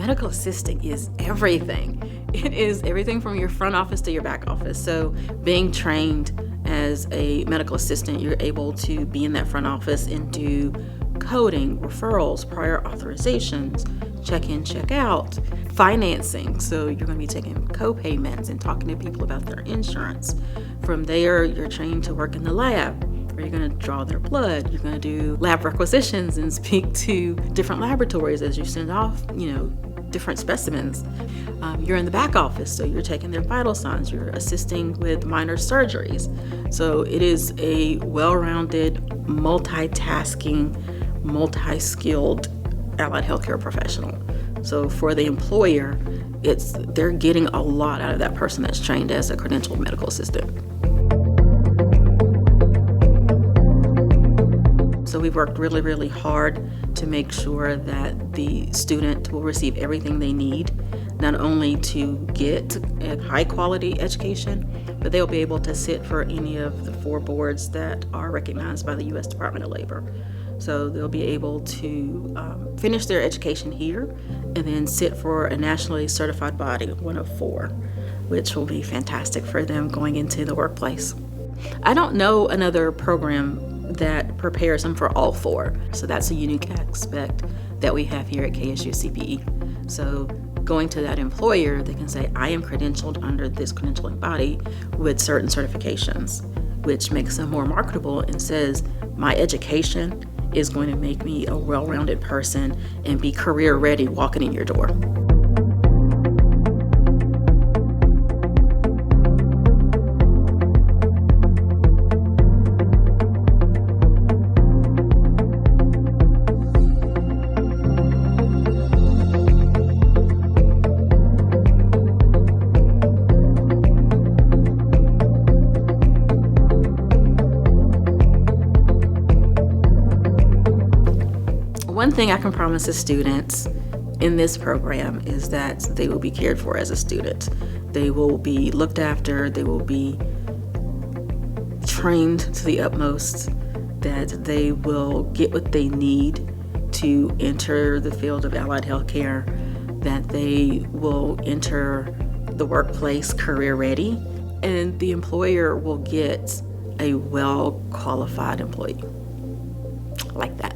medical assisting is everything. It is everything from your front office to your back office. So being trained as a medical assistant, you're able to be in that front office and do coding, referrals, prior authorizations, check in, check out, financing. So you're going to be taking co-payments and talking to people about their insurance. From there, you're trained to work in the lab, where you're going to draw their blood. You're going to do lab requisitions and speak to different laboratories as you send off, different specimens. You're in the back office, so you're taking their vital signs. You're assisting with minor surgeries. So it is a well-rounded, multitasking, multi-skilled allied healthcare professional. So for the employer, they're getting a lot out of that person that's trained as a credentialed medical assistant. So we've worked really, really hard to make sure that the student will receive everything they need, not only to get a high quality education, but they'll be able to sit for any of the 4 boards that are recognized by the U.S. Department of Labor. So they'll be able to finish their education here and then sit for a nationally certified body, one of 4, which will be fantastic for them going into the workplace. I don't know another program that prepares them for all 4. So that's a unique aspect that we have here at KSU CPE. So going to that employer, they can say, I am credentialed under this credentialing body with certain certifications, which makes them more marketable and says, my education is going to make me a well-rounded person and be career ready walking in your door. One thing I can promise the students in this program is that they will be cared for as a student. They will be looked after, they will be trained to the utmost, that they will get what they need to enter the field of allied healthcare, that they will enter the workplace career ready, and the employer will get a well-qualified employee. I like that.